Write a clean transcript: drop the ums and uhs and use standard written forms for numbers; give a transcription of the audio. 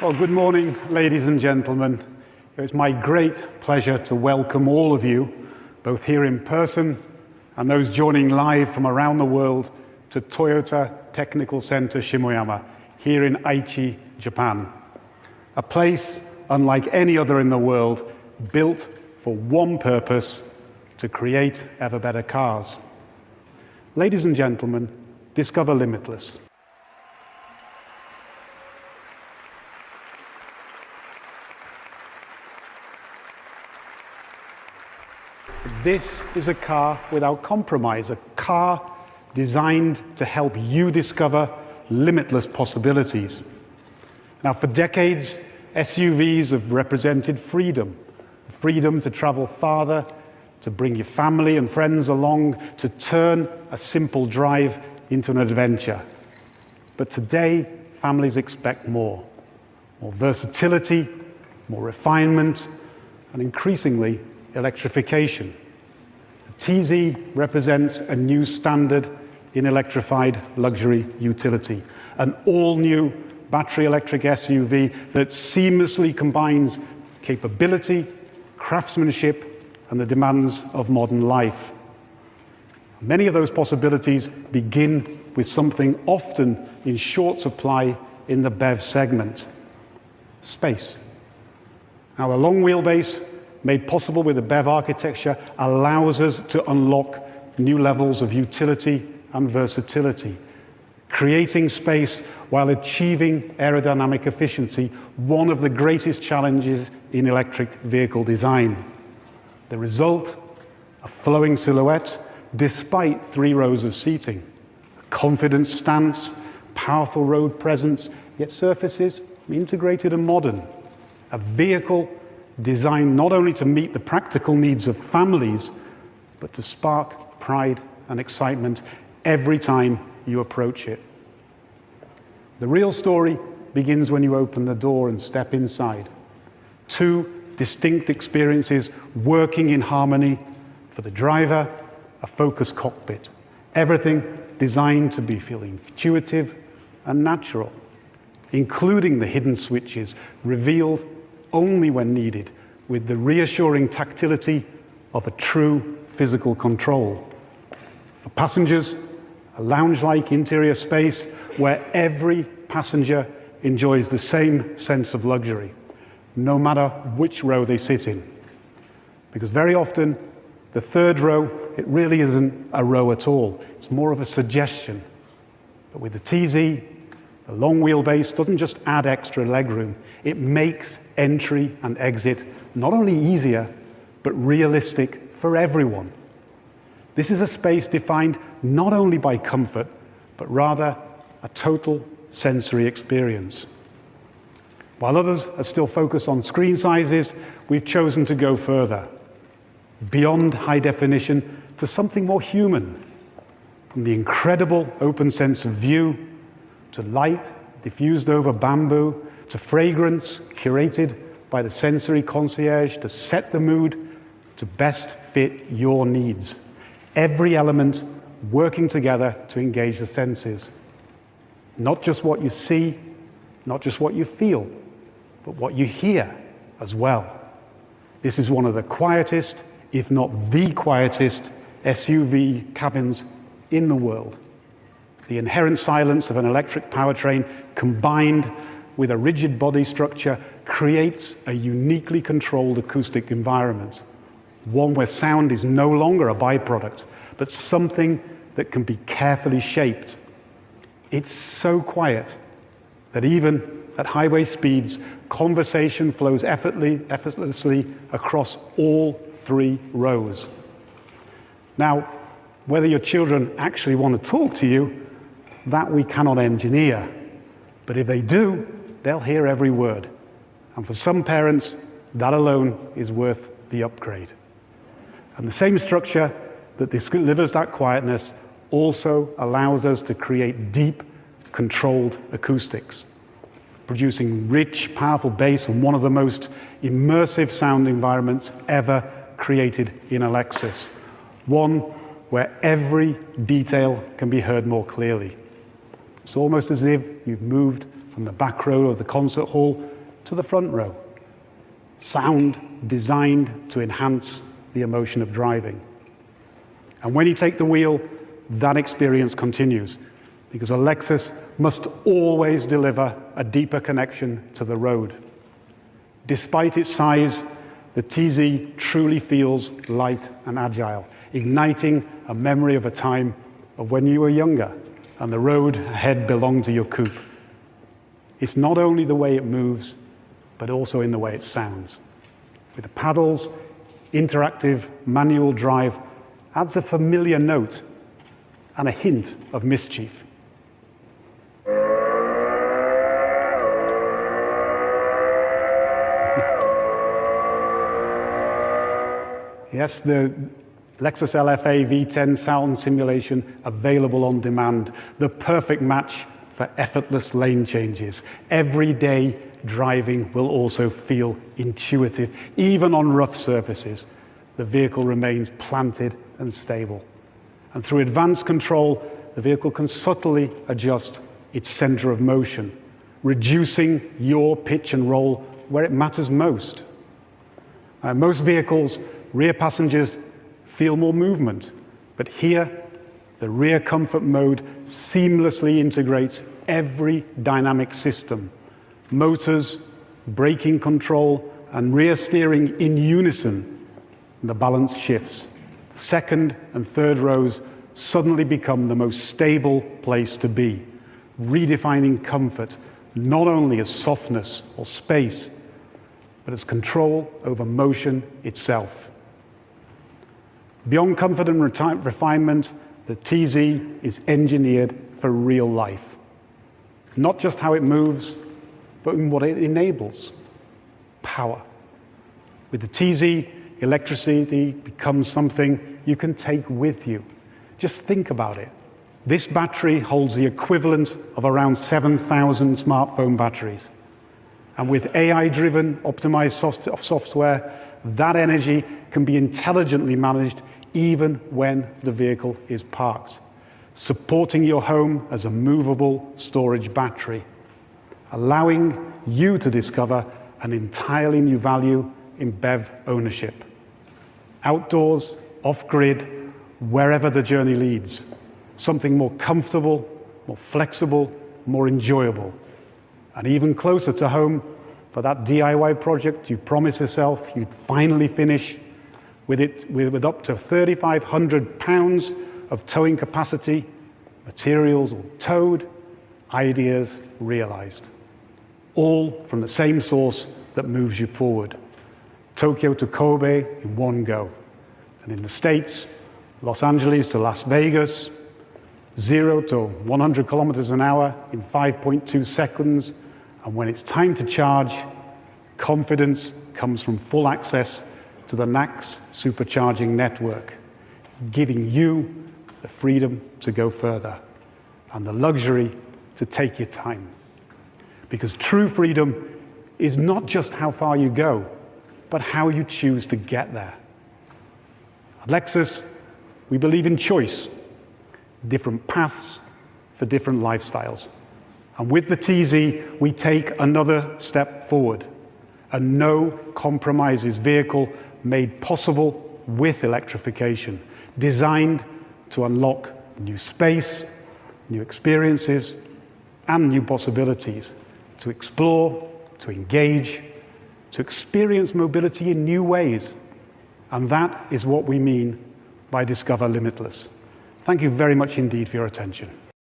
Well, good morning, ladies and gentlemen. It's my great pleasure to welcome all of you, both here in person and those joining live from around the world, to Toyota Technical Center Shimoyama, here in Aichi, Japan. A place unlike any other in the world, built for one purpose: to create ever better cars. Ladies and gentlemen, discover limitless. This is a car without compromise, a car designed to help you discover limitless possibilities. Now, for decades, SUVs have represented freedom. Freedom to travel farther, to bring your family and friends along, to turn a simple drive into an adventure. But today, families expect more. More versatility, more refinement, and increasingly, electrification. TZ represents a new standard in electrified luxury utility, an all-new battery electric SUV that seamlessly combines capability, craftsmanship, and the demands of modern life. Many of those possibilities begin with something often in short supply in the BEV segment: space. Now, the long wheelbase, made possible with the BEV architecture, allows us to unlock new levels of utility and versatility, creating space while achieving aerodynamic efficiency, one of the greatest challenges in electric vehicle design. The result, a flowing silhouette despite 3 rows of seating, a confident stance, powerful road presence, yet surfaces integrated and modern, a vehicle designed not only to meet the practical needs of families, but to spark pride and excitement every time you approach it. The real story begins when you open the door and step inside. 2 distinct experiences working in harmony: for the driver, a focused cockpit. Everything designed to feel intuitive and natural, including the hidden switches revealed only when needed, with the reassuring tactility of a true physical control. For passengers, a lounge-like interior space where every passenger enjoys the same sense of luxury, no matter which row they sit in. Because very often, the third row, it really isn't a row at all. It's more of a suggestion. But with the TZ, the long wheelbase doesn't just add extra legroom, it makes entry and exit not only easier, but realistic for everyone. This is a space defined not only by comfort, but rather a total sensory experience. While others are still focused on screen sizes, we've chosen to go further, beyond high definition to something more human. From the incredible open sense of view, to light diffused over bamboo, to fragrance curated by the sensory concierge to set the mood to best fit your needs. Every element working together to engage the senses. Not just what you see, not just what you feel, but what you hear as well. This is one of the quietest, if not the quietest, SUV cabins in the world. The inherent silence of an electric powertrain combined with a rigid body structure creates a uniquely controlled acoustic environment, one where sound is no longer a byproduct, but something that can be carefully shaped. It's so quiet that even at highway speeds, conversation flows effortlessly across all 3 rows. Now, whether your children actually want to talk to you, that we cannot engineer. But if they do, they'll hear every word. And for some parents, that alone is worth the upgrade. And the same structure that delivers that quietness also allows us to create deep, controlled acoustics, producing rich, powerful bass and one of the most immersive sound environments ever created in a Lexus. One where every detail can be heard more clearly. It's almost as if you've moved from the back row of the concert hall to the front row. Sound designed to enhance the emotion of driving. And when you take the wheel, that experience continues, because a Lexus must always deliver a deeper connection to the road. Despite its size, the TZ truly feels light and agile, igniting a memory of a time of when you were younger and the road ahead belonged to your coupe. It's not only the way it moves, but also in the way it sounds. With the paddles, interactive manual drive adds a familiar note and a hint of mischief. Yes, the Lexus LFA V10 sound simulation available on demand, the perfect match for effortless lane changes. Everyday driving will also feel intuitive. Even on rough surfaces, the vehicle remains planted and stable. And through advanced control, the vehicle can subtly adjust its center of motion, reducing your pitch and roll where it matters most. Most vehicles, rear passengers feel more movement, but here, the rear comfort mode seamlessly integrates every dynamic system. Motors, braking control, and rear steering in unison. The balance shifts. The second and third rows suddenly become the most stable place to be, redefining comfort not only as softness or space, but as control over motion itself. Beyond comfort and refinement, the TZ is engineered for real life. Not just how it moves, but in what it enables. Power. With the TZ, electricity becomes something you can take with you. Just think about it. This battery holds the equivalent of around 7,000 smartphone batteries. And with AI-driven, optimized software, that energy can be intelligently managed even when the vehicle is parked, supporting your home as a movable storage battery, allowing you to discover an entirely new value in BEV ownership. Outdoors, off-grid, wherever the journey leads, something more comfortable, more flexible, more enjoyable, and even closer to home for that DIY project you promised yourself you'd finally finish with up to 3,500 pounds of towing capacity, materials all towed, ideas realized. All from the same source that moves you forward. Tokyo to Kobe in one go. And in the States, Los Angeles to Las Vegas, 0 to 100 kilometers an hour in 5.2 seconds. And when it's time to charge, confidence comes from full access to the NACS supercharging network, giving you the freedom to go further and the luxury to take your time. Because true freedom is not just how far you go, but how you choose to get there. At Lexus, we believe in choice, different paths for different lifestyles. And with the TZ, we take another step forward, a no-compromises vehicle made possible with electrification, designed to unlock new space, new experiences, and new possibilities, to explore, to engage, to experience mobility in new ways. And that is what we mean by Discover Limitless. Thank you very much indeed for your attention.